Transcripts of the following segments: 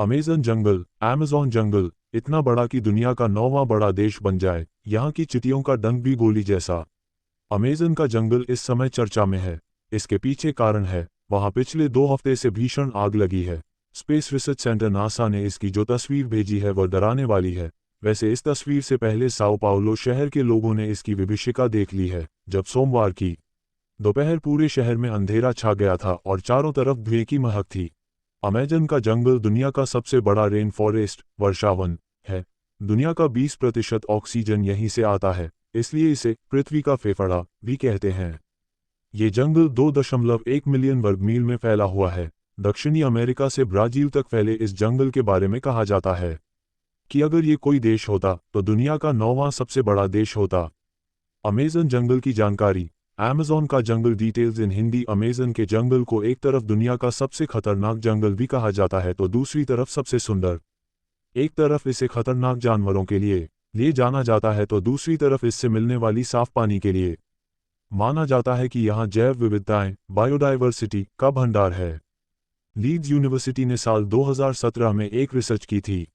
Amazon जंगल, Amazon जंगल, इतना बड़ा कि दुनिया का 9वां बड़ा देश बन जाए। यहाँ की चींटियों का डंक भी गोली जैसा। अमेज़न का जंगल इस समय चर्चा में है। इसके पीछे कारण है, वहाँ पिछले 2 हफ्ते से भीषण आग लगी है। स्पेस रिसर्च सेंटर नासा ने इसकी जो तस्वीर भेजी है वह डराने वाली है। वैसे इस तस्वीर से पहले साओ पाउलो शहर के लोगों ने इसकी विभीषिका देख ली है, जब सोमवार की दोपहर पूरे शहर में अंधेरा छा गया था और चारों तरफ धुएं की महक थी। अमेज़न का जंगल दुनिया का सबसे बड़ा रेन फॉरेस्ट वर्षावन है। दुनिया का 20% ऑक्सीजन यहीं से आता है, इसलिए इसे पृथ्वी का फेफड़ा भी कहते हैं। ये जंगल 2.1 मिलियन वर्ग मील में फैला हुआ है। दक्षिणी अमेरिका से ब्राजील तक फैले इस जंगल के बारे में कहा जाता है कि अगर ये कोई देश होता तो दुनिया का 9वां सबसे बड़ा देश होता। अमेज़न जंगल की जानकारी। अमेज़न का जंगल डिटेल्स इन हिंदी। अमेज़न के जंगल को एक तरफ दुनिया का सबसे खतरनाक जंगल भी कहा जाता है तो दूसरी तरफ सबसे सुंदर। एक तरफ इसे खतरनाक जानवरों के लिए जाना जाता है तो दूसरी तरफ इससे मिलने वाली साफ पानी के लिए। माना जाता है कि यहाँ जैव विविधताएं बायोडाइवर्सिटी का भंडार है। लीड्स यूनिवर्सिटी ने साल 2017 में एक रिसर्च की थी।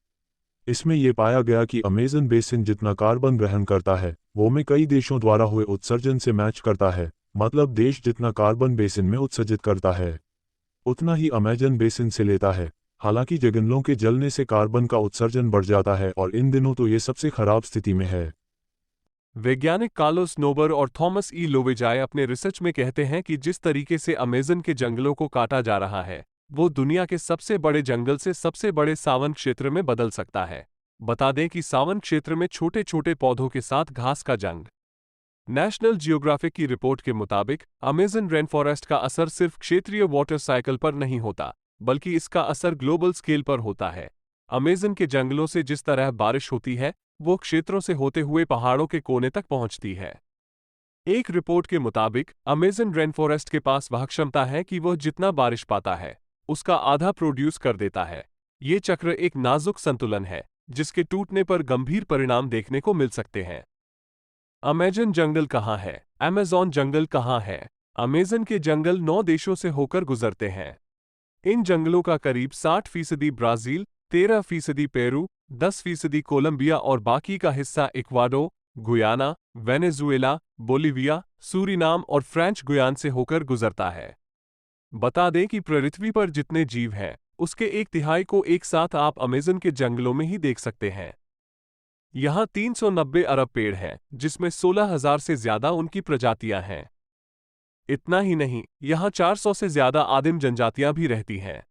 इसमें यह पाया गया कि अमेज़न बेसिन जितना कार्बन ग्रहण करता है वो में कई देशों द्वारा हुए उत्सर्जन से मैच करता है। मतलब देश जितना कार्बन बेसिन में उत्सर्जित करता है उतना ही अमेज़न बेसिन से लेता है। हालांकि जंगलों के जलने से कार्बन का उत्सर्जन बढ़ जाता है और इन दिनों तो ये सबसे खराब स्थिति में है। वैज्ञानिक कार्लोस नोबर और थॉमस ई लोवेजाय अपने रिसर्च में कहते हैं कि जिस तरीके से अमेज़न के जंगलों को काटा जा रहा है वो दुनिया के सबसे बड़े जंगल से सबसे बड़े सावन क्षेत्र में बदल सकता है। बता दें कि सावन क्षेत्र में छोटे छोटे पौधों के साथ घास का जंग। नेशनल जियोग्राफिक की रिपोर्ट के मुताबिक अमेज़न रेन फॉरेस्ट का असर सिर्फ क्षेत्रीय वाटर साइकिल पर नहीं होता, बल्कि इसका असर ग्लोबल स्केल पर होता है। अमेज़न के जंगलों से जिस तरह बारिश होती है वो क्षेत्रों से होते हुए पहाड़ों के कोने तक पहुंचती है। एक रिपोर्ट के मुताबिक अमेज़न रेन फॉरेस्ट के पास वह क्षमता है कि वह जितना बारिश पाता है उसका आधा प्रोड्यूस कर देता है। ये चक्र एक नाजुक संतुलन है जिसके टूटने पर गंभीर परिणाम देखने को मिल सकते हैं। अमेज़न जंगल कहाँ है? अमेज़न जंगल कहाँ है? अमेज़न के जंगल 9 देशों से होकर गुजरते हैं। इन जंगलों का करीब 60% ब्राज़ील, 13% पेरू, 10% कोलंबिया और बाकी का हिस्सा Ecuador, Guyana, Venezuela, Bolivia, Suriname और फ्रेंच गुयान से होकर गुजरता है। बता दें कि पृथ्वी पर जितने जीव हैं उसके 1/3 को एक साथ आप अमेज़न के जंगलों में ही देख सकते हैं। यहाँ 390 अरब पेड़ हैं जिसमें 16,000 से ज्यादा उनकी प्रजातियां हैं। इतना ही नहीं, यहाँ 400 से ज्यादा आदिम जनजातियां भी रहती हैं।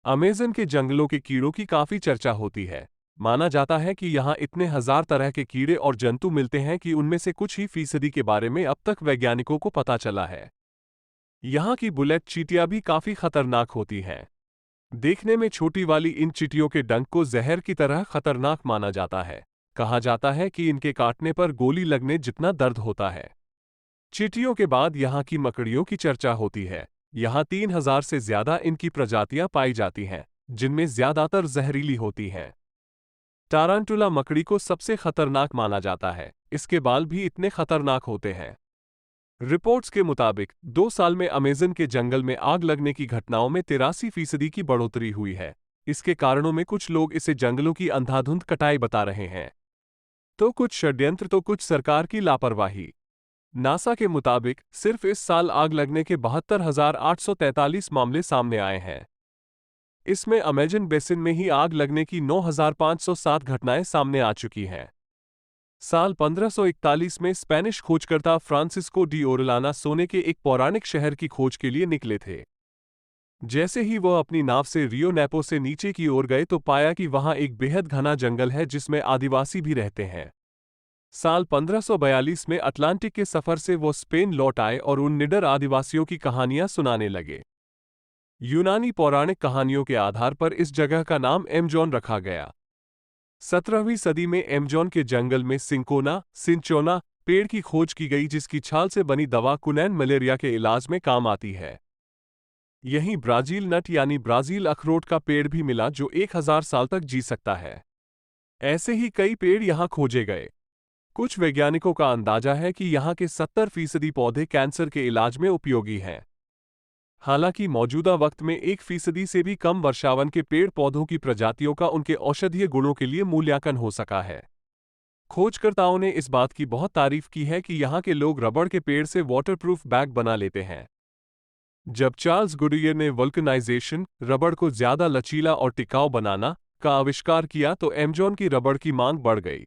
अमेज़न के जंगलों के कीड़ों की काफी चर्चा होती है। माना जाता है कि यहाँ इतने हजार तरह के कीड़े और जंतु मिलते हैं कि उनमें से कुछ ही फीसदी के बारे में अब तक वैज्ञानिकों को पता चला है। यहाँ की बुलेट चींटियां भी काफी खतरनाक होती हैं। देखने में छोटी वाली इन चींटियों के डंक को जहर की तरह खतरनाक माना जाता है। कहा जाता है कि इनके काटने पर गोली लगने जितना दर्द होता है। चींटियों के बाद यहाँ की मकड़ियों की चर्चा होती है। यहाँ 3,000 से ज्यादा इनकी प्रजातियां पाई जाती हैं, जिनमें ज्यादातर जहरीली होती हैं। टारंटुला मकड़ी को सबसे खतरनाक माना जाता है, इसके बाल भी इतने खतरनाक होते हैं। रिपोर्ट्स के मुताबिक 2 साल में अमेज़न के जंगल में आग लगने की घटनाओं में 83% की बढ़ोतरी हुई है। इसके कारणों में कुछ लोग इसे जंगलों की अंधाधुंध कटाई बता रहे हैं, तो कुछ षड्यंत्र, तो कुछ सरकार की लापरवाही। नासा के मुताबिक सिर्फ इस साल आग लगने के 72,843 मामले सामने आए हैं। इसमें अमेज़न बेसिन में ही आग लगने की 9,507 घटनाएं सामने आ चुकी हैं। साल 1541 में स्पेनिश खोजकर्ता फ्रांसिस्को डी ओरलाना सोने के एक पौराणिक शहर की खोज के लिए निकले थे। जैसे ही वह अपनी नाव से रियो नेपो से नीचे की ओर गए तो पाया कि वहां एक बेहद घना जंगल है जिसमें आदिवासी भी रहते हैं। साल 1542 में अटलांटिक के सफर से वो स्पेन लौट आए और उन निडर आदिवासियों की कहानियां सुनाने लगे। यूनानी पौराणिक कहानियों के आधार पर इस जगह का नाम एमजोन रखा गया। 17वीं सदी में एमजोन के जंगल में सिंचोना पेड़ की खोज की गई जिसकी छाल से बनी दवा कुनैन मलेरिया के इलाज में काम आती है। यहीं ब्राजील नट यानी ब्राजील अखरोट का पेड़ भी मिला जो 1000 साल तक जी सकता है। ऐसे ही कई पेड़ यहां खोजे गए। कुछ वैज्ञानिकों का अंदाजा है कि यहां के 70% पौधे कैंसर के इलाज में उपयोगी हैं। हालांकि मौजूदा वक्त में 1% से भी कम वर्षावन के पेड़ पौधों की प्रजातियों का उनके औषधीय गुणों के लिए मूल्यांकन हो सका है। खोजकर्ताओं ने इस बात की बहुत तारीफ की है कि यहाँ के लोग रबड़ के पेड़ से वाटरप्रूफ बैग बना लेते हैं। जब चार्ल्स गुडियर ने वल्कनाइजेशन, रबड़ को ज्यादा लचीला और टिकाऊ बनाना, का आविष्कार किया तो एमेजॉन की रबड़ की मांग बढ़ गई।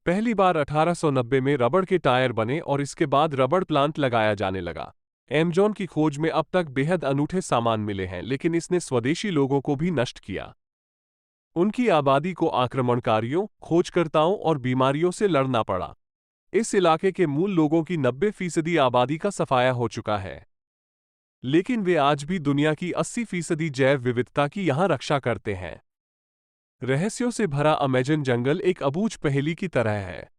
पहली बार 1890 में रबड़ के टायर बने और इसके बाद रबड़ प्लांट लगाया जाने लगा। एमेजॉन की खोज में अब तक बेहद अनूठे सामान मिले हैं, लेकिन इसने स्वदेशी लोगों को भी नष्ट किया। उनकी आबादी को आक्रमणकारियों, खोजकर्ताओं और बीमारियों से लड़ना पड़ा। इस इलाके के मूल लोगों की 90% आबादी का सफाया हो चुका है, लेकिन वे आज भी दुनिया की 80% जैव विविधता की यहां रक्षा करते हैं। रहस्यों से भरा अमेजन जंगल एक अबूझ पहेली की तरह है।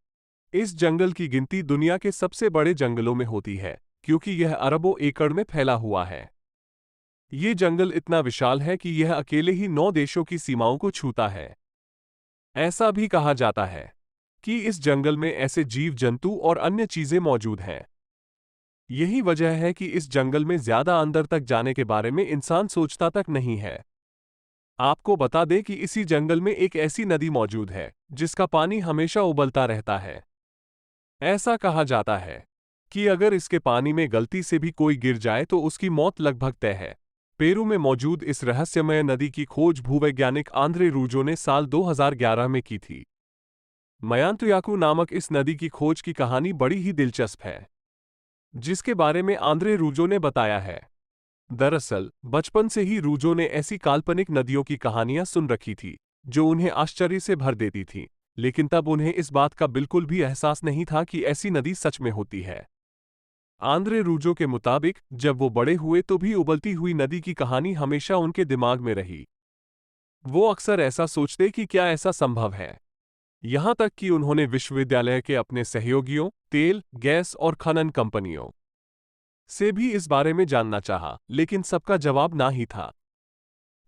इस जंगल की गिनती दुनिया के सबसे बड़े जंगलों में होती है, क्योंकि यह अरबों एकड़ में फैला हुआ है। ये जंगल इतना विशाल है कि यह अकेले ही 9 देशों की सीमाओं को छूता है। ऐसा भी कहा जाता है कि इस जंगल में ऐसे जीव जंतु और अन्य चीजें मौजूद हैं। यही वजह है कि इस जंगल में ज्यादा अंदर तक जाने के बारे में इंसान सोचता तक नहीं है। आपको बता दें कि इसी जंगल में एक ऐसी नदी मौजूद है जिसका पानी हमेशा उबलता रहता है। ऐसा कहा जाता है कि अगर इसके पानी में गलती से भी कोई गिर जाए तो उसकी मौत लगभग तय है। पेरू में मौजूद इस रहस्यमय नदी की खोज भूवैज्ञानिक आंद्रे रूजो ने साल 2011 में की थी। मयांतुयाकू नामक इस नदी की खोज की कहानी बड़ी ही दिलचस्प है, जिसके बारे में आंद्रे रूजो ने बताया है। दरअसल बचपन से ही रूजो ने ऐसी काल्पनिक नदियों की कहानियां सुन रखी थी जो उन्हें आश्चर्य से भर देती थी, लेकिन तब उन्हें इस बात का बिल्कुल भी एहसास नहीं था कि ऐसी नदी सच में होती है। आंद्रे रूजो के मुताबिक जब वो बड़े हुए तो भी उबलती हुई नदी की कहानी हमेशा उनके दिमाग में रही। वो अक्सर ऐसा सोचते कि क्या ऐसा संभव है। यहां तक कि उन्होंने विश्वविद्यालय के अपने सहयोगियों, तेल, गैस और खनन कंपनियों से भी इस बारे में जानना चाहा, लेकिन सबका जवाब ना ही था।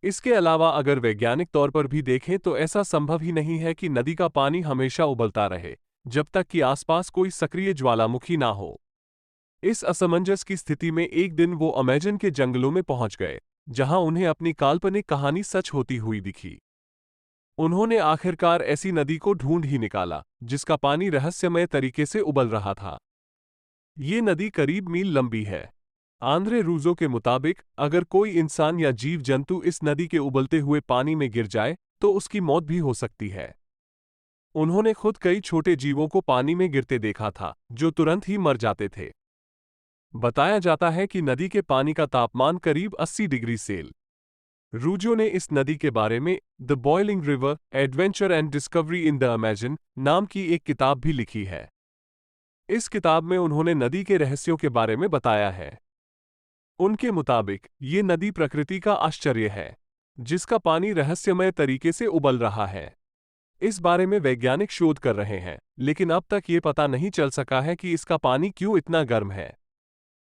इसके अलावा अगर वैज्ञानिक तौर पर भी देखें तो ऐसा संभव ही नहीं है कि नदी का पानी हमेशा उबलता रहे जब तक कि आसपास कोई सक्रिय ज्वालामुखी ना हो। इस असमंजस की स्थिति में एक दिन वो अमेजन के जंगलों में पहुंच गए, जहां उन्हें अपनी काल्पनिक कहानी सच होती हुई दिखी। उन्होंने आखिरकार ऐसी नदी को ढूंढ ही निकाला जिसका पानी रहस्यमय तरीके से उबल रहा था। ये नदी करीब मील लंबी है। आंद्रे रूजो के मुताबिक अगर कोई इंसान या जीव जंतु इस नदी के उबलते हुए पानी में गिर जाए तो उसकी मौत भी हो सकती है। उन्होंने खुद कई छोटे जीवों को पानी में गिरते देखा था जो तुरंत ही मर जाते थे। बताया जाता है कि नदी के पानी का तापमान करीब 80 डिग्री सेल। रूजो ने इस नदी के बारे में the boiling river, adventure and discovery in the Amazon नाम की एक किताब भी लिखी है। इस किताब में उन्होंने नदी के रहस्यों के बारे में बताया है। उनके मुताबिक ये नदी प्रकृति का आश्चर्य है, जिसका पानी रहस्यमय तरीके से उबल रहा है। इस बारे में वैज्ञानिक शोध कर रहे हैं, लेकिन अब तक ये पता नहीं चल सका है कि इसका पानी क्यों इतना गर्म है।